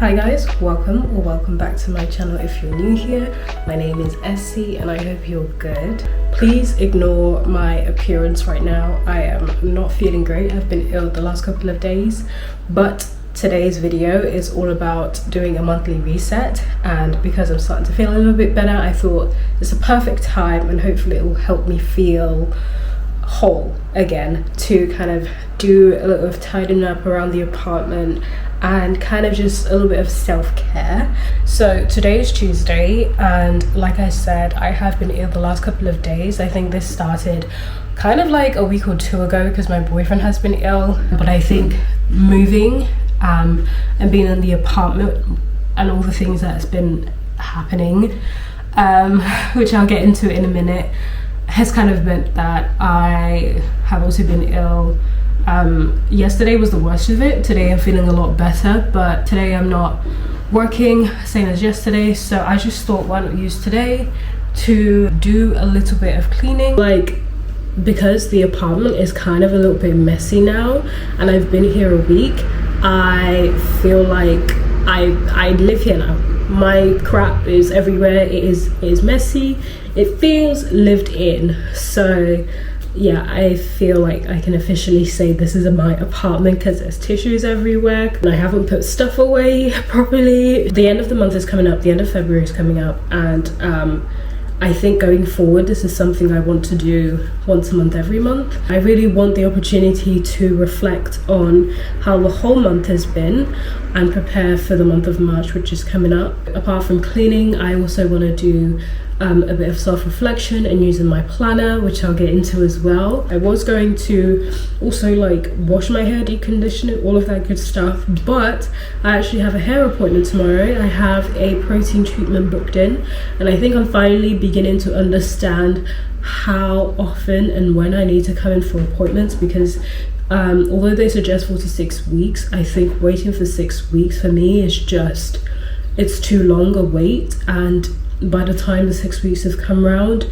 Hi guys, welcome back to my channel if you're new here. My name is Essie and I hope you're good. Please ignore my appearance right now. I am not feeling great. I've been ill the last couple of days, but today's video is all about doing a monthly reset, and because I'm starting to feel a little bit better, I thought it's a perfect time and hopefully it will help me feel whole again to kind of do a little bit of tidying up around the apartment and kind of just a little bit of self-care. So today is Tuesday, and like I said, I have been ill the last couple of days. I think this started kind of like a week or two ago because my boyfriend has been ill, but I think moving and being in the apartment and all the things that's been happening, which I'll get into in a minute, has kind of meant that I have also been ill. Yesterday was the worst of it. Today I'm feeling a lot better, but today I'm not working, same as yesterday, so I just thought, why not use today to do a little bit of cleaning, like, because the apartment is kind of a little bit messy now and I've been here a week. I feel like I live here now. My crap is everywhere. It is messy. It feels lived in. So yeah, I feel like I can officially say this is my apartment because there's tissues everywhere and I haven't put stuff away properly. The end of the month is coming up. The end of February is coming up, and I think going forward, this is something I want to do once a month, every month. I really want the opportunity to reflect on how the whole month has been and prepare for the month of March, which is coming up. Apart from cleaning, I also want to do a bit of self-reflection and using my planner, which I'll get into as well. I was going to also like wash my hair, decondition it, all of that good stuff, but I actually have a hair appointment tomorrow. I have a protein treatment booked in, and I think I'm finally beginning to understand how often and when I need to come in for appointments, because although they suggest 4 to 6 weeks, I think waiting for 6 weeks for me is just, it's too long a wait, and by the time the 6 weeks have come around,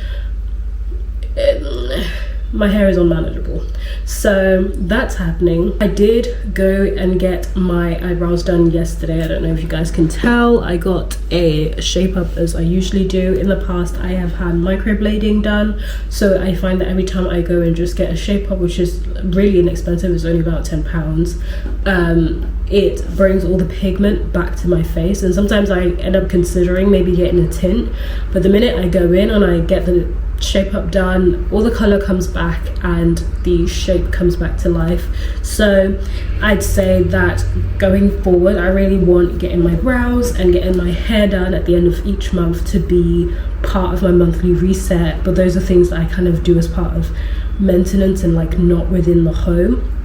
my hair is unmanageable. So that's happening. I did go and get my eyebrows done yesterday. I don't know if you guys can tell. I got a shape up as I usually do. In the past, I have had microblading done. So I find that every time I go and just get a shape up, which is really inexpensive, it's only about £10, it brings all the pigment back to my face. And sometimes I end up considering maybe getting a tint. But the minute I go in and I get the shape up done, all the color comes back and the shape comes back to life. So I'd say that going forward, I really want getting my brows and getting my hair done at the end of each month to be part of my monthly reset. But those are things that I kind of do as part of maintenance and like not within the home.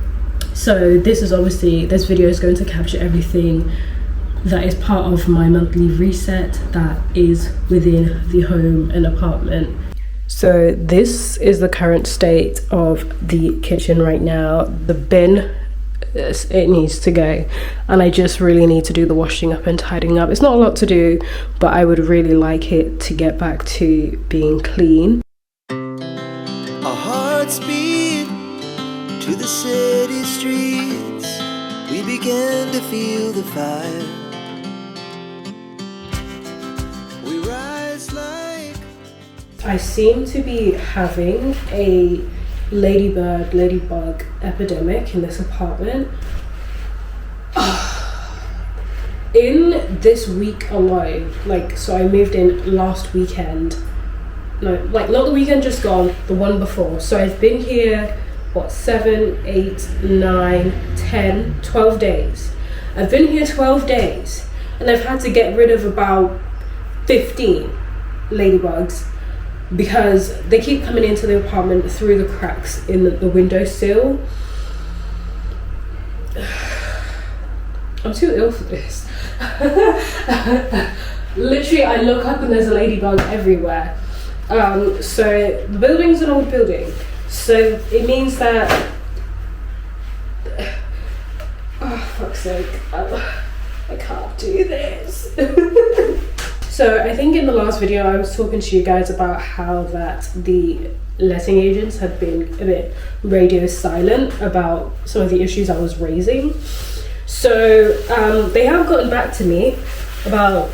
So this is obviously, this video is going to capture everything that is part of my monthly reset that is within the home and apartment. So this is the current state of the kitchen right now. The bin, it needs to go, and I just really need to do the washing up and tidying up. It's not a lot to do, but I would really like it to get back to being clean. Our hearts beat to the city streets. We began to feel the fire. We rise like, I seem to be having a ladybug epidemic in this apartment. In this week alone, like, so I moved in last weekend. No, like not the weekend just gone, the one before. So I've been here, what, 7, 8, 9, 10, 12 days. I've been here 12 days and I've had to get rid of about 15 ladybugs because they keep coming into the apartment through the cracks in the windowsill. I'm too ill for this. Literally, I look up and there's a ladybug everywhere. So the building's an old building, so it means that, oh fuck's sake, I can't do this. So I think in the last video I was talking to you guys about how that the letting agents had been a bit radio silent about some of the issues I was raising. So they have gotten back to me about,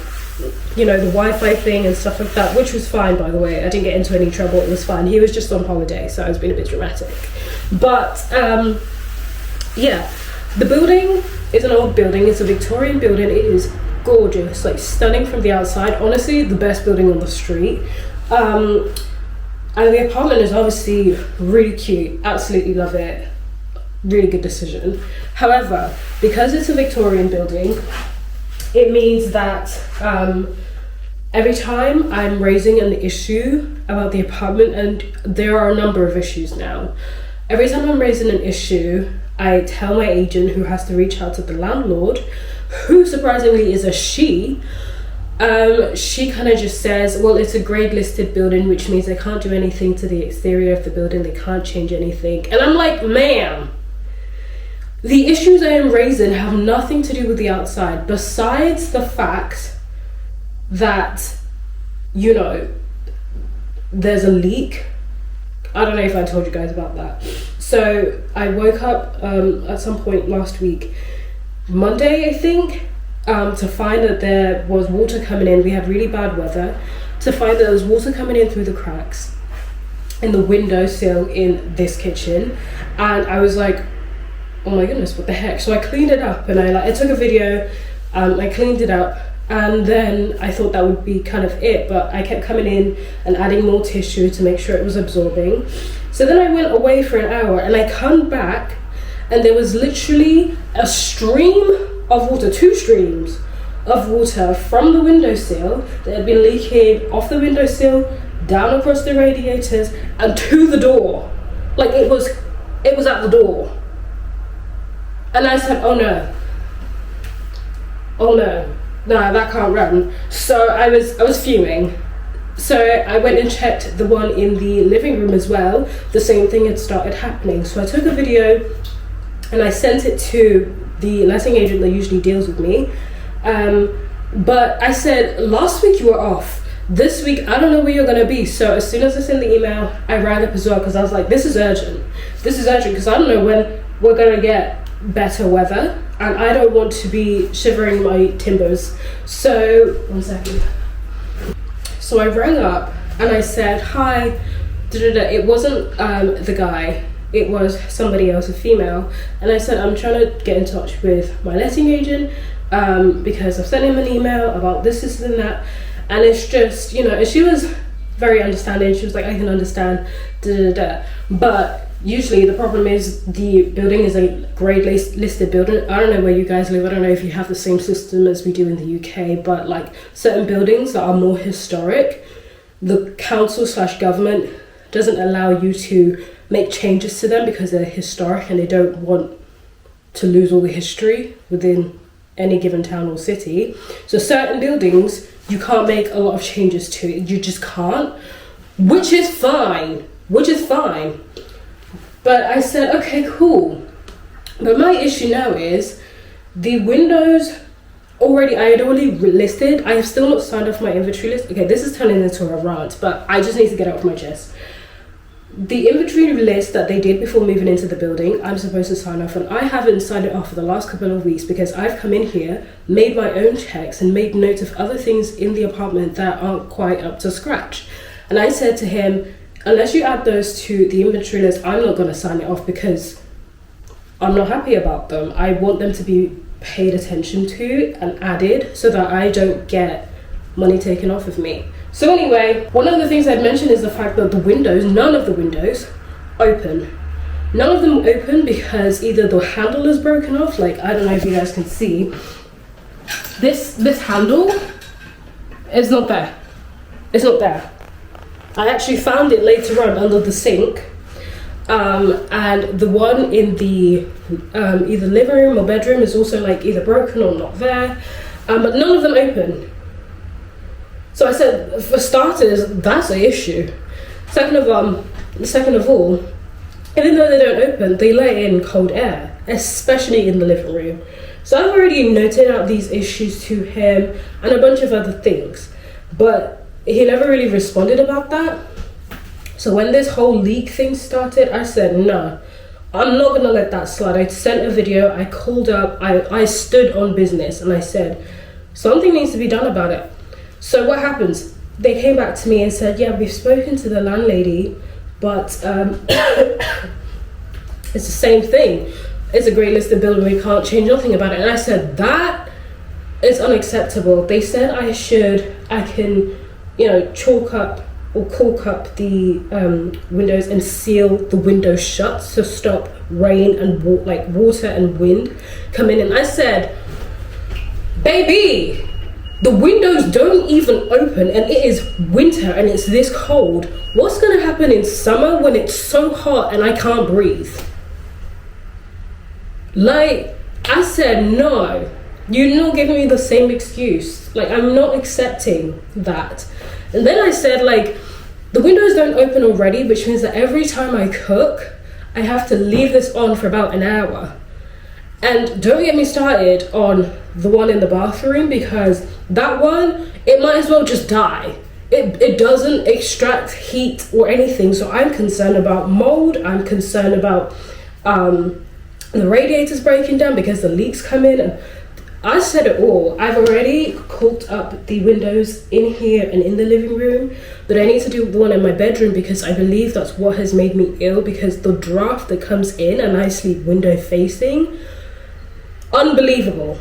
you know, the Wi-Fi thing and stuff like that, which was fine, by the way. I didn't get into any trouble. It was fine. He was just on holiday, so I was being a bit dramatic. But yeah, the building is an old building. It's a Victorian building. It is gorgeous, like stunning from the outside. Honestly, the best building on the street. And the apartment is obviously really cute. Absolutely love it. Really good decision. However, because it's a Victorian building, it means that every time I'm raising an issue about the apartment, and there are a number of issues now, every time I'm raising an issue, I tell my agent, who has to reach out to the landlord, who surprisingly is a she. She kind of just says, well, it's a grade listed building, which means they can't do anything to the exterior of the building. They can't change anything. And I'm like, ma'am, the issues I am raising have nothing to do with the outside, besides the fact that, you know, there's a leak. I don't know if I told you guys about that. So I woke up at some point last week, Monday, I think, to find that there was water coming in. We had really bad weather. To find that there was water coming in through the cracks in the windowsill in this kitchen. And I was like, oh my goodness, what the heck? So I cleaned it up, and I took a video, I cleaned it up, and then I thought that would be kind of it, but I kept coming in and adding more tissue to make sure it was absorbing. So then I went away for an hour, and I come back, and there was literally a stream of water, 2 streams of water from the windowsill that had been leaking off the windowsill, down across the radiators, and to the door. Like it was at the door. And I said, oh no, that can't run. So I was fuming. So I went and checked the one in the living room as well. The same thing had started happening. So I took a video and I sent it to the letting agent that usually deals with me. But I said, last week you were off. This week, I don't know where you're gonna be. So as soon as I sent the email, I rang up as well, because I was like, this is urgent. This is urgent, because I don't know when we're gonna get better weather, and I don't want to be shivering my timbers. So, one second. So I rang up and I said, hi, it wasn't the guy, it was somebody else, a female. And I said, I'm trying to get in touch with my letting agent because I've sent him an email about this and that. And it's just, you know, and she was very understanding. She was like, I can understand, But usually the problem is the building is a grade listed building. I don't know where you guys live. I don't know if you have the same system as we do in the UK, but like certain buildings that are more historic, the council / government doesn't allow you to make changes to them because they're historic, and they don't want to lose all the history within any given town or city. So certain buildings, you can't make a lot of changes to it. You just can't, which is fine. But I said, okay, cool. But my issue now is the windows I had already listed. I have still not signed off my inventory list. Okay, this is turning into a rant, but I just need to get it off my chest. The inventory list that they did before moving into the building, I'm supposed to sign off on. I haven't signed it off for the last couple of weeks because I've come in here, made my own checks, and made notes of other things in the apartment that aren't quite up to scratch. And I said to him, unless you add those to the inventory list, I'm not going to sign it off because I'm not happy about them. I want them to be paid attention to and added so that I don't get money taken off of me. So anyway, one of the things I'd mentioned is the fact that the windows, none of the windows open. None of them open because either the handle is broken off, like I don't know if you guys can see. This handle is not there. It's not there. I actually found it later on under the sink. And the one in the either living room or bedroom is also like either broken or not there. But none of them open. So I said, for starters, that's an issue. Second of all, even though they don't open, they let in cold air, especially in the living room. So I've already noted out these issues to him and a bunch of other things, but he never really responded about that. So when this whole leak thing started, I said, no, I'm not gonna let that slide. I sent a video, I called up, I stood on business and I said, something needs to be done about it. So what happens? They came back to me and said, yeah, we've spoken to the landlady, but it's the same thing. It's a grey listed building, we can't change nothing about it. And I said, that is unacceptable. They said I can, you know, chalk up or caulk up the windows and seal the windows shut to stop rain and water and wind coming in. I said, baby, the windows don't even open and it is winter and it's this cold. What's gonna happen in summer when it's so hot and I can't breathe? Like, I said, no, you're not giving me the same excuse. Like, I'm not accepting that. And then I said, like, the windows don't open already, which means that every time I cook, I have to leave this on for about an hour. And don't get me started on the one in the bathroom, because that one, it might as well just die. It doesn't extract heat or anything, so I'm concerned about mold. I'm concerned about the radiators breaking down because the leaks come in. And I said it all. I've already caulked up the windows in here and in the living room, but I need to do the one in my bedroom because I believe that's what has made me ill, because the draft that comes in and I sleep window facing, unbelievable.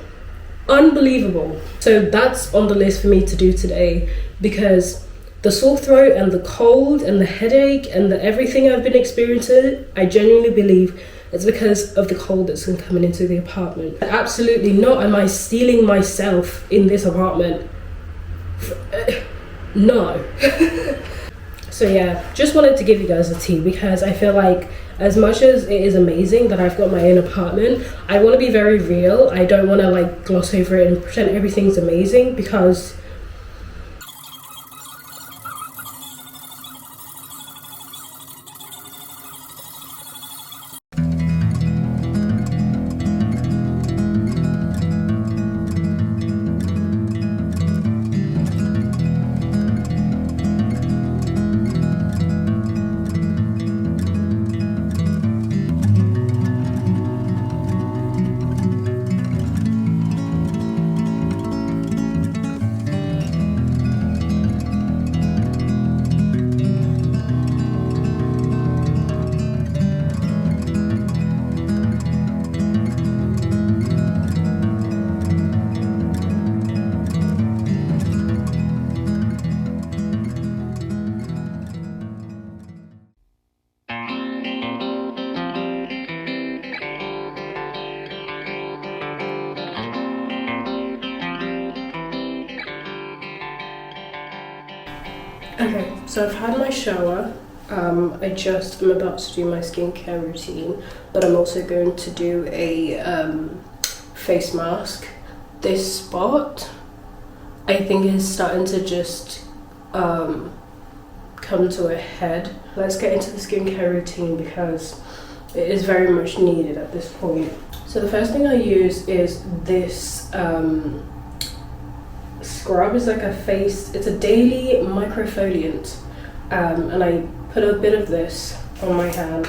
So that's on the list for me to do today, because the sore throat and the cold and the headache and the everything I've been experiencing, I genuinely believe it's because of the cold that's been coming into the apartment. Absolutely not am I stealing myself in this apartment. No. So yeah, just wanted to give you guys a tea, because I feel like as much as it is amazing that I've got my own apartment, I want to be very real. I don't want to like gloss over it and pretend everything's amazing, because okay, so I've had my shower. I just am about to do my skincare routine, but I'm also going to do a face mask. This spot, I think, is starting to just come to a head. Let's get into the skincare routine because it is very much needed at this point. So the first thing I use is this scrub. Is like a face, it's a daily microfoliant, and I put a bit of this on my hand.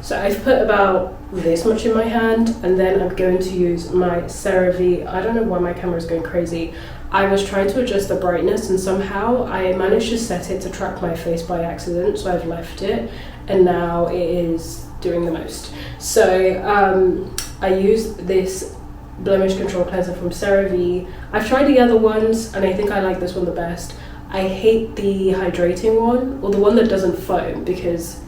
So I've put about this much in my hand, and then I'm going to use my CeraVe. I don't know why my camera is going crazy. I was trying to adjust the brightness and somehow I managed to set it to track my face by accident, so I've left it and now it is doing the most. So I use this blemish control cleanser from CeraVe. I've tried the other ones and I think I like this one the best. I hate the hydrating one, or the one that doesn't foam, because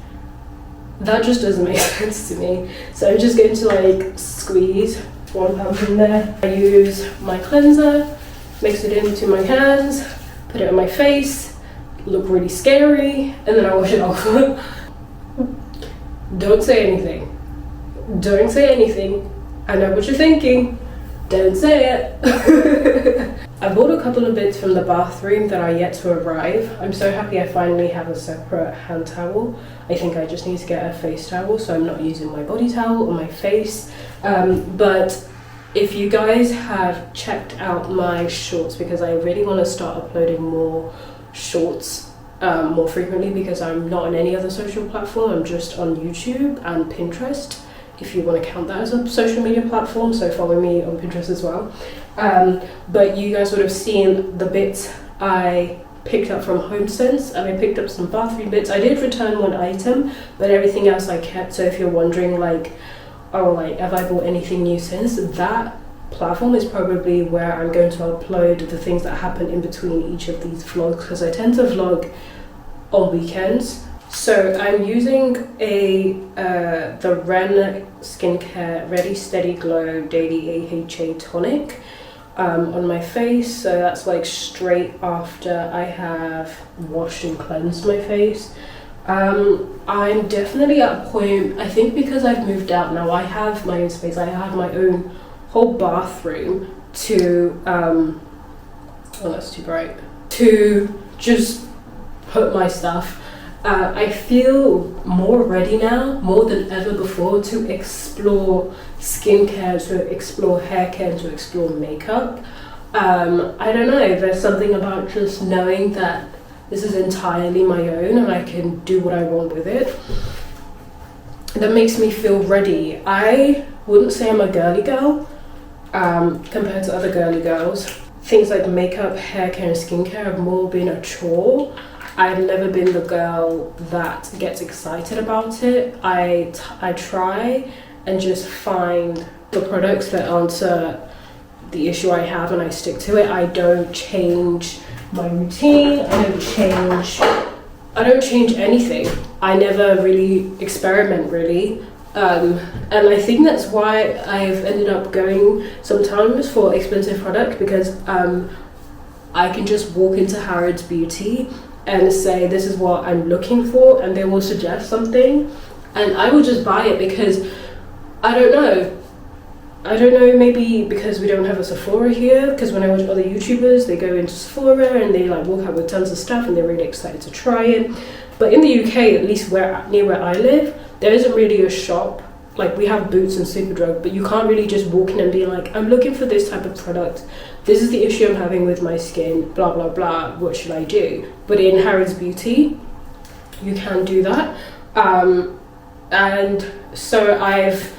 that just doesn't make sense to me. So I'm just going to like squeeze one pump in there. I use my cleanser, mix it into my hands, put it on my face, look really scary, and then I wash it off. Don't say anything. Don't say anything. I know what you're thinking. Don't say it. I bought a couple of bits from the bathroom that are yet to arrive. I'm so happy I finally have a separate hand towel. I think I just need to get a face towel so I'm not using my body towel on my face. But if you guys have checked out my shorts, because I really want to start uploading more shorts more frequently because I'm not on any other social platform. I'm just on YouTube and Pinterest, if you want to count that as a social media platform, so follow me on Pinterest as well. But you guys would have seen the bits I picked up from HomeSense, and I picked up some bathroom bits. I did return one item, but everything else I kept. So if you're wondering like, oh, like, have I bought anything new since, that platform is probably where I'm going to upload the things that happen in between each of these vlogs, because I tend to vlog on weekends. So I'm using the Ren Skincare Ready Steady Glow Daily AHA Tonic on my face. So that's like straight after I have washed and cleansed my face. I'm definitely at a point, I think because I've moved out now, I have my own space, I have my own whole bathroom to, oh that's too bright, to just put my stuff. I feel more ready now, more than ever before, to explore skincare, to explore hair care, to explore makeup. I don't know, there's something about just knowing that this is entirely my own and I can do what I want with it that makes me feel ready. I wouldn't say I'm a girly girl compared to other girly girls. Things like makeup, hair care and skincare have more been a chore. I've never been the girl that gets excited about it. I try and just find the products that answer the issue I have and I stick to it. I don't change my routine, I don't change anything. I never really experiment really. And I think that's why I've ended up going sometimes for expensive product, because I can just walk into Harrods Beauty and say this is what I'm looking for, and they will suggest something and I will just buy it, because I don't know, maybe because we don't have a Sephora here, because when I watch other YouTubers, they go into Sephora and they like walk out with tons of stuff and they're really excited to try it. But in the UK, at least near where I live, there isn't really a shop. Like, we have Boots and Superdrug, but you can't really just walk in and be like, I'm looking for this type of product, this is the issue I'm having with my skin, blah blah blah, what should I do? But in Harrods Beauty, you can do that. And so I've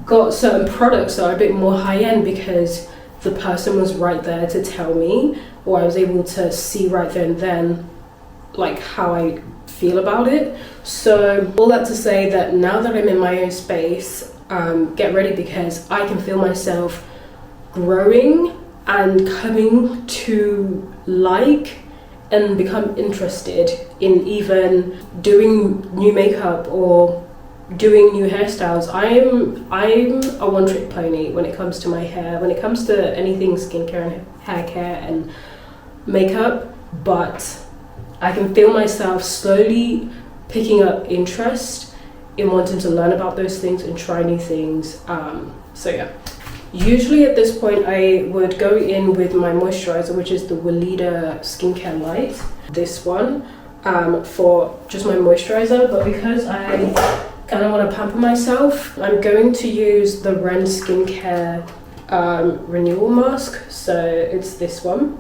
got certain products that are a bit more high-end because the person was right there to tell me, or I was able to see right there and then like how I feel about it. So all that to say that now that I'm in my own space, get ready, because I can feel myself growing and coming to like and become interested in even doing new makeup or doing new hairstyles. I'm a one-trick pony when it comes to my hair, when it comes to anything skincare and hair care and makeup, but I can feel myself slowly picking up interest in wanting to learn about those things and try new things. So yeah, usually at this point I would go in with my moisturizer, which is the Weleda Skincare Light, this one, for just my moisturizer. But because I kind of want to pamper myself, I'm going to use the Ren Skincare Renewal Mask. So it's this one.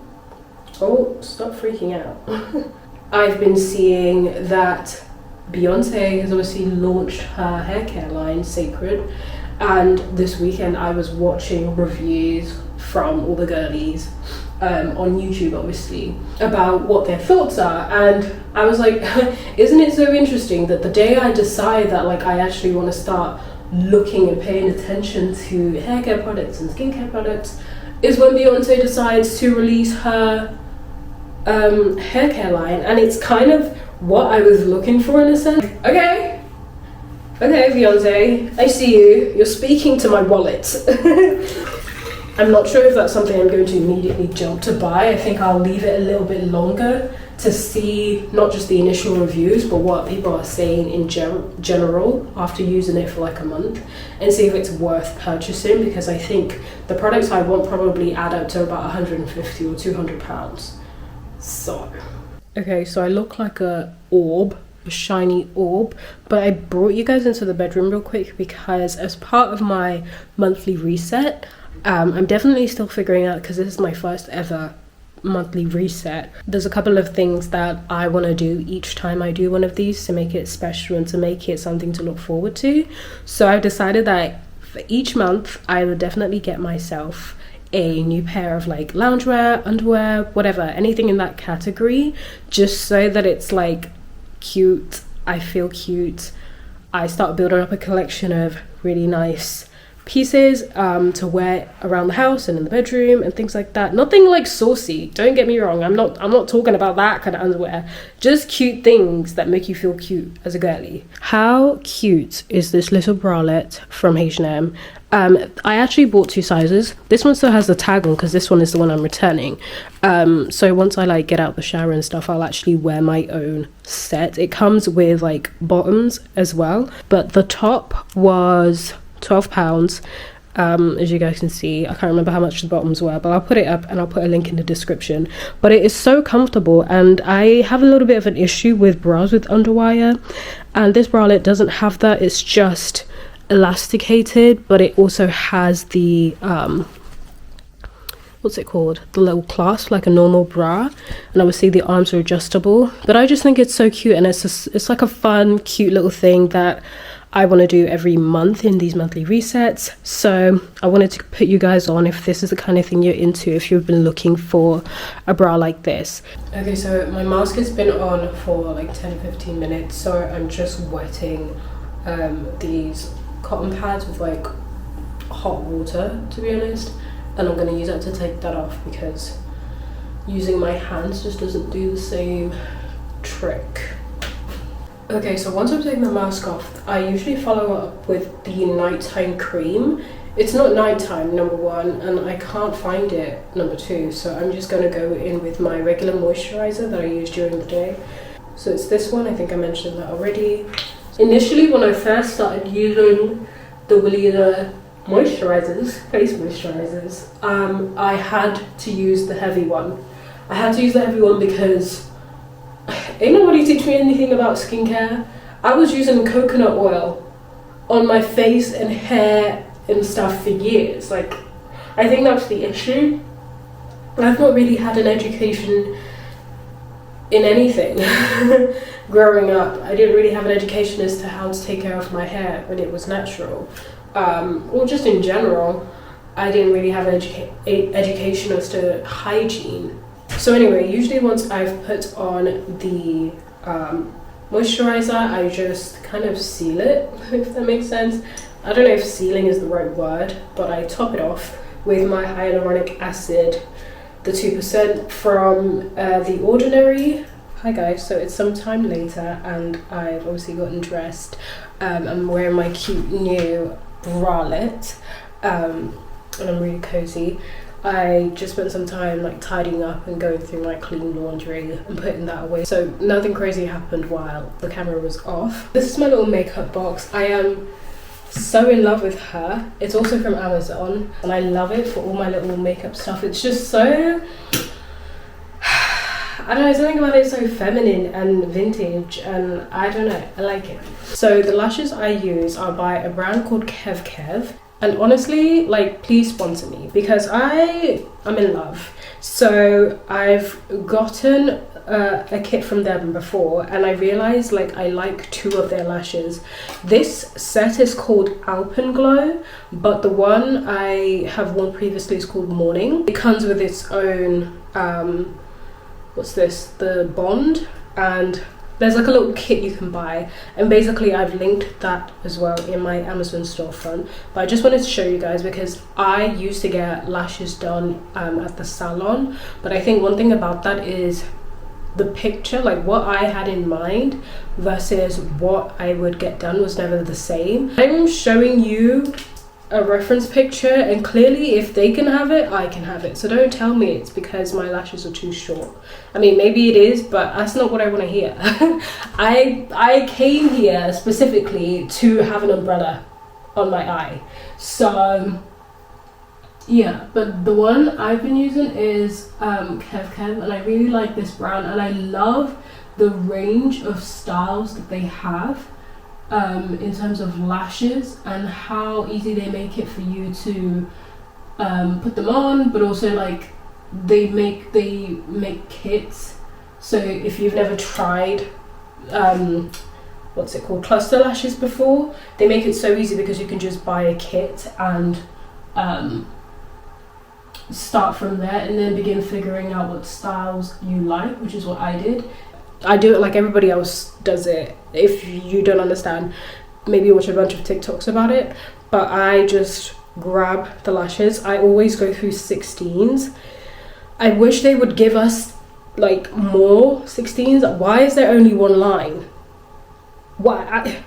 Oh, stop freaking out. I've been seeing that Beyonce has obviously launched her hair care line, Sacred, and this weekend I was watching reviews from all the girlies on YouTube, obviously, about what their thoughts are, and I was like, isn't it so interesting that the day I decide that like I actually want to start looking and paying attention to hair care products and skincare products is when Beyonce decides to release her hair care line. And it's kind of what I was looking for in a sense. Okay Beyonce, I see you, you're speaking to my wallet. I'm not sure if that's something I'm going to immediately jump to buy. I think I'll leave it a little bit longer to see not just the initial reviews, but what people are saying in general after using it for like a month, and see if it's worth purchasing, because I think the products I want probably add up to about 150 or 200 pounds. So okay, so I look like a shiny orb, but I brought you guys into the bedroom real quick because as part of my monthly reset, I'm definitely still figuring out, because this is my first ever monthly reset, there's a couple of things that I want to do each time I do one of these to make it special and to make it something to look forward to. So I've decided that for each month I will definitely get myself a new pair of like loungewear, underwear, whatever, anything in that category, just so that it's like cute, I feel cute. I start building up a collection of really nice pieces to wear around the house and in the bedroom and things like that. Nothing like saucy, don't get me wrong, I'm not talking about that kind of underwear, just cute things that make you feel cute as a girly. How cute is this little bralette from H&M? I actually bought 2 sizes. This one still has the tag on because this one is the one I'm returning. So once I like get out the shower and stuff, I'll actually wear my own set. It comes with like bottoms as well, but the top was £12. As you guys can see, I can't remember how much the bottoms were, but I'll put it up and I'll put a link in the description. But it is so comfortable, and I have a little bit of an issue with bras with underwire, and this bralette doesn't have that. It's just elasticated, but it also has the what's it called, the little clasp like a normal bra, and obviously the arms are adjustable. But I just think it's so cute, and it's like a fun, cute little thing that I want to do every month in these monthly resets. So I wanted to put you guys on if this is the kind of thing you're into, if you've been looking for a bra like this. Okay, so my mask has been on for like 10-15 minutes, so I'm just wetting these cotton pads with like hot water, to be honest, and I'm going to use that to take that off because using my hands just doesn't do the same trick. Okay, so once I've taken the mask off, I usually follow up with the nighttime cream. It's not nighttime, number one, and I can't find it, number two, so I'm just going to go in with my regular moisturizer that I use during the day. So it's this one, I think I mentioned that already. Initially, when I first started using the Weleda moisturizers, face moisturizers, I had to use the heavy one. I had to use the heavy one because ain't nobody teach me anything about skincare. I was using coconut oil on my face and hair and stuff for years. Like, I think that's the issue. I've not really had an education in anything growing up. I didn't really have an education as to how to take care of my hair when it was natural, or just in general. I didn't really have an education as to hygiene. So anyway, usually once I've put on the moisturizer, I just kind of seal it, if that makes sense. I don't know if sealing is the right word, but I top it off with my hyaluronic acid, the 2% from The Ordinary. Hi guys, so it's some time later and I've obviously gotten dressed. I'm wearing my cute new bralette, and I'm really cozy. I just spent some time like tidying up and going through my clean laundry and putting that away. So nothing crazy happened while the camera was off. This is my little makeup box. I am so in love with her. It's also from Amazon and I love it for all my little makeup stuff. It's just so, I don't know, something about it is so feminine and vintage, and I don't know, I like it. So the lashes I use are by a brand called Kev Kev. And honestly, like, please sponsor me because I'm in love. So I've gotten a kit from them before and I realized like I like 2 of their lashes. This set is called Alpenglow, but the one I have worn previously is called Morning. It comes with its own, what's this? The Bond, and there's like a little kit you can buy, and basically I've linked that as well in my Amazon storefront. But I just wanted to show you guys because I used to get lashes done at the salon, but I think one thing about that is the picture, like what I had in mind versus what I would get done was never the same. I'm showing you a reference picture and clearly if they can have it, I can have it. So don't tell me it's because my lashes are too short. I mean, maybe it is, but that's not what I want to hear. I came here specifically to have an umbrella on my eye. So yeah, but the one I've been using is Kev Kev, and I really like this brand and I love the range of styles that they have. In terms of lashes and how easy they make it for you to put them on, but also like they make kits. So if you've never tried what's it called, cluster lashes before, they make it so easy because you can just buy a kit and start from there and then begin figuring out what styles you like, which is what I did. I do it like everybody else does it. If you don't understand, maybe watch a bunch of TikToks about it, but I just grab the lashes. I always go through 16s. I wish they would give us like more 16s. Why is there only one line? Why?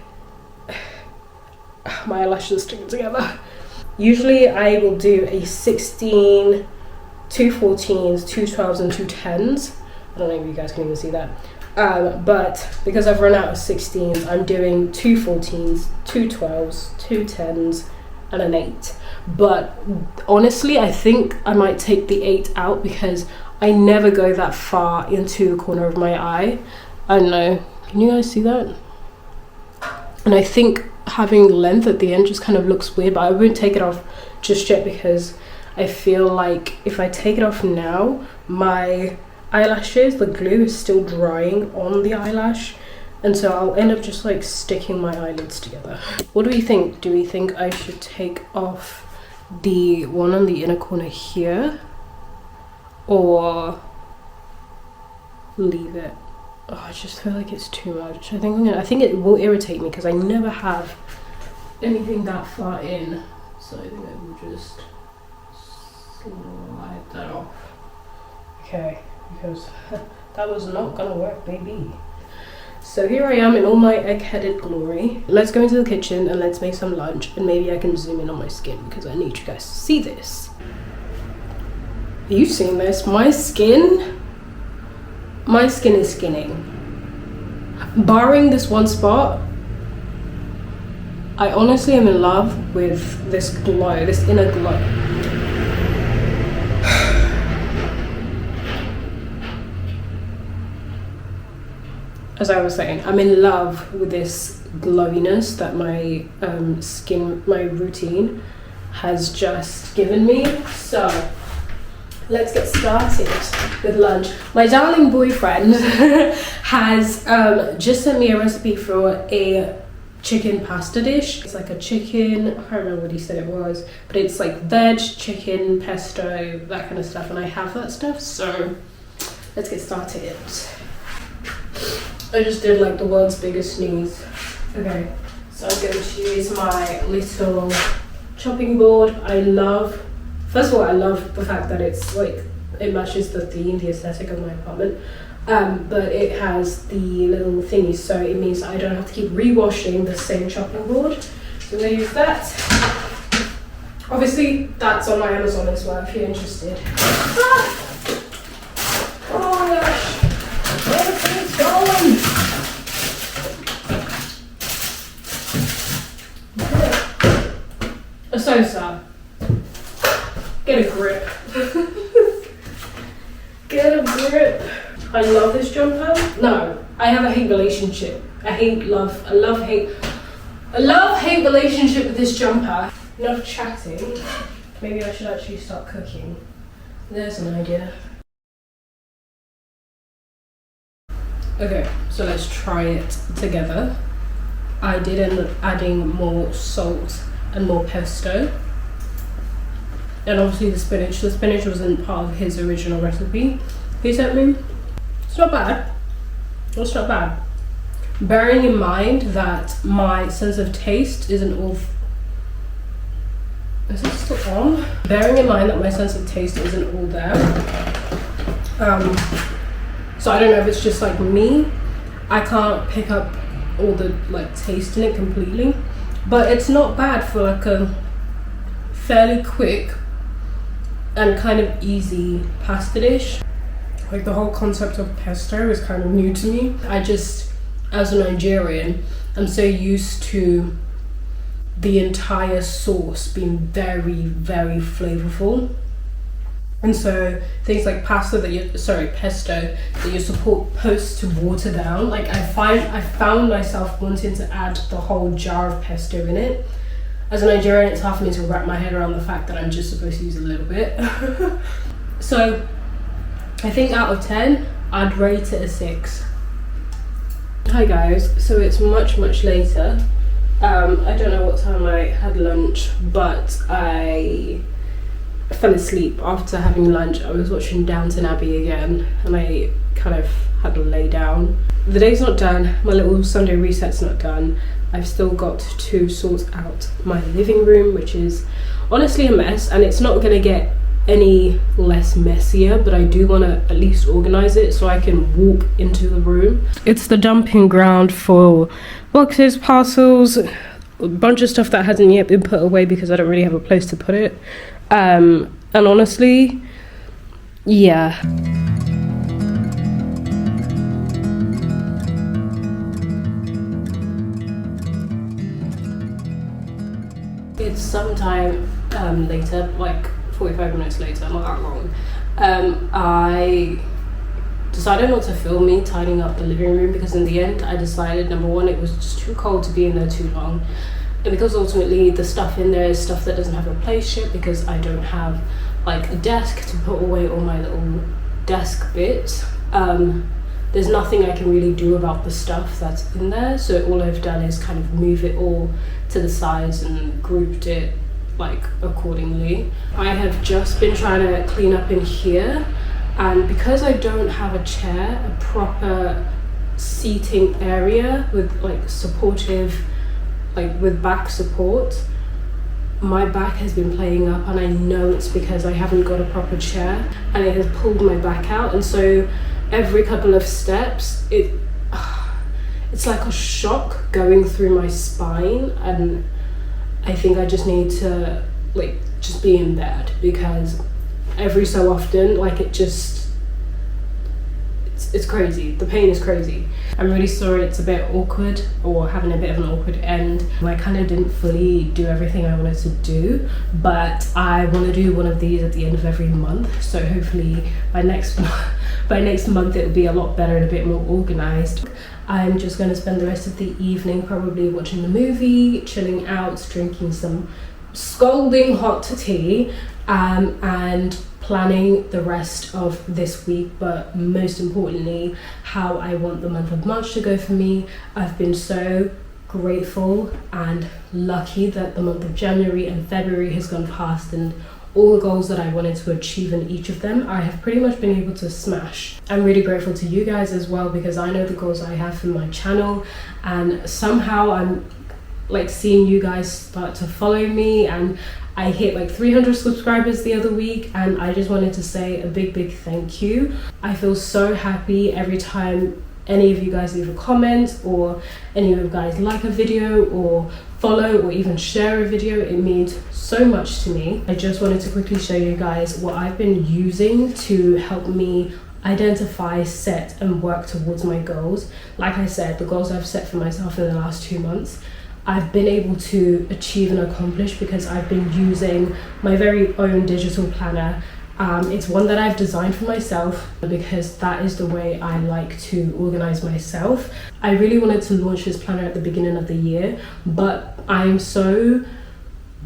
My eyelashes are sticking together. Usually I will do a 16, 2 14s, 2 12s and 2 10s. I don't know if you guys can even see that. But because I've run out of 16s, I'm doing 2 14s, 2 12s, 2 10s and an 8. But honestly, I think I might take the 8 out because I never go that far into the corner of my eye. I don't know, can you guys see that? And I think having length at the end just kind of looks weird, but I won't take it off just yet because I feel like if I take it off now, my eyelashes, the glue is still drying on the eyelash, and so I'll end up just like sticking my eyelids together. What do we think? Do we think I should take off the one on the inner corner here or leave it? Oh, I just feel like it's too much. I think it will irritate me because I never have anything that far in, so I think I will just slide that off. Okay, because that was not gonna work, baby. So here I am in all my egg-headed glory. Let's go into the kitchen and let's make some lunch, and maybe I can zoom in on my skin because I need you guys to see this. Are you seeing this? My skin is skinning. Barring this one spot, I honestly am in love with this glow, this inner glow. As I was saying, I'm in love with this glowiness that my skin, my routine has just given me. So let's get started with lunch. My darling boyfriend has just sent me a recipe for a chicken pasta dish. It's like a chicken, I can't remember what he said it was, but it's like veg, chicken, pesto, that kind of stuff, and I have that stuff, so let's get started. I just did like the world's biggest sneeze. Okay, so I'm going to use my little chopping board. First of all, I love the fact that it's like, it matches the theme, the aesthetic of my apartment. But it has the little thingies, so it means I don't have to keep rewashing the same chopping board. So I'm going to use that. Obviously, that's on my Amazon as well if you're interested. Ah! Oh my gosh, where is it going? So sad. Get a grip. Get a grip. I love this jumper. No, I have a hate relationship. A love-hate relationship with this jumper. Enough chatting. Maybe I should actually start cooking. There's an idea. Okay, so let's try it together. I did end up adding more salt and more pesto. And obviously the spinach wasn't part of his original recipe he sent me. It's not bad. It's not bad. Bearing in mind that my sense of taste isn't all... Is it still on? Bearing in mind that my sense of taste isn't all there. So I don't know if it's just like me. I can't pick up all the like taste in it completely. But it's not bad for like a fairly quick and kind of easy pasta dish. Like the whole concept of pesto is kind of new to me. I just, as a Nigerian, I'm so used to the entire sauce being very, very flavorful. And so things like pesto that you're supposed to water down. Like I found myself wanting to add the whole jar of pesto in it. As a Nigerian, it's hard for me to wrap my head around the fact that I'm just supposed to use a little bit. So I think out of 10, I'd rate it a 6. Hi guys, so it's much later. I don't know what time I had lunch, but I fell asleep after having lunch. I was watching Downton Abbey again and I kind of had to lay down. The day's not done, my little Sunday reset's not done. I've still got to sort out my living room, which is honestly a mess, and it's not gonna get any less messier, but I do want to at least organize it so I can walk into the room. It's the dumping ground for boxes, parcels, a bunch of stuff that hasn't yet been put away because I don't really have a place to put it. And honestly, yeah. It's sometime later, like 45 minutes later, not that long. I decided not to film me tidying up the living room because in the end I decided, number one, it was just too cold to be in there too long, and because ultimately the stuff in there is stuff that doesn't have a place yet because I don't have like a desk to put away all my little desk bits. There's nothing I can really do about the stuff that's in there, so all I've done is kind of move it all to the sides and grouped it like accordingly. I have just been trying to clean up in here, and because I don't have a chair, a proper seating area with like supportive, like with back support, my back has been playing up, and I know it's because I haven't got a proper chair and it has pulled my back out, and so every couple of steps it's like a shock going through my spine, and I think I just need to like just be in bed because every so often like it's crazy. The pain is crazy. I'm really sorry it's a bit awkward or having a bit of an awkward end. I kind of didn't fully do everything I wanted to do, but I want to do one of these at the end of every month, so hopefully by next month it'll be a lot better and a bit more organized. I'm just going to spend the rest of the evening probably watching the movie, chilling out, drinking some scalding hot tea, and planning the rest of this week, but most importantly how I want the month of March to go for me. I've been so grateful and lucky that the month of January and February has gone past, and all the goals that I wanted to achieve in each of them I have pretty much been able to smash. I'm really grateful to you guys as well because I know the goals I have for my channel, and somehow I'm like seeing you guys start to follow me, and I hit like 300 subscribers the other week, and I just wanted to say a big thank you. I feel so happy every time any of you guys leave a comment, or any of you guys like a video or follow or even share a video. It means so much to me. I just wanted to quickly show you guys what I've been using to help me identify, set and work towards my goals. Like I said, the goals I've set for myself in the last 2 months, I've been able to achieve and accomplish because I've been using my very own digital planner. It's one that I've designed for myself because that is the way I like to organize myself. I really wanted to launch this planner at the beginning of the year, but I'm so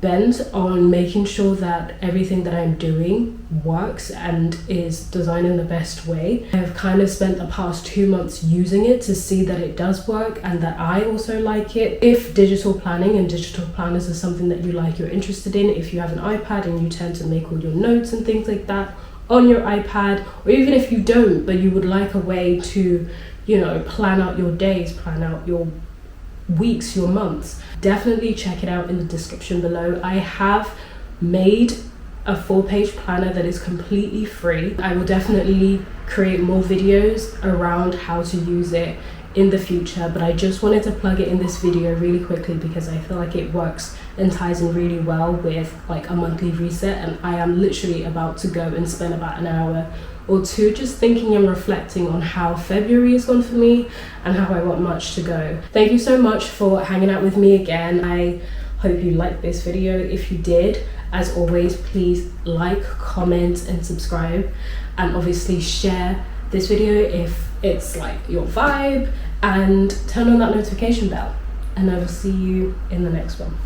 bent on making sure that everything that I'm doing works and is designed in the best way. I've kind of spent the past 2 months using it to see that it does work and that I also like it. If digital planning and digital planners is something that you like, you're interested in, if you have an iPad and you tend to make all your notes and things like that on your iPad, or even if you don't but you would like a way to, you know, plan out your days, plan out your weeks, your months, definitely check it out in the description below. I have made a 4-page planner that is completely free. I will definitely create more videos around how to use it in the future, but I just wanted to plug it in this video really quickly because I feel like it works and ties in really well with like a monthly reset, and I am literally about to go and spend about an hour or two just thinking and reflecting on how February has gone for me and how I want March to go. Thank you so much for hanging out with me again. I hope you liked this video. If you did, as always, please like, comment and subscribe, and obviously share this video if it's like your vibe, and turn on that notification bell, and I will see you in the next one.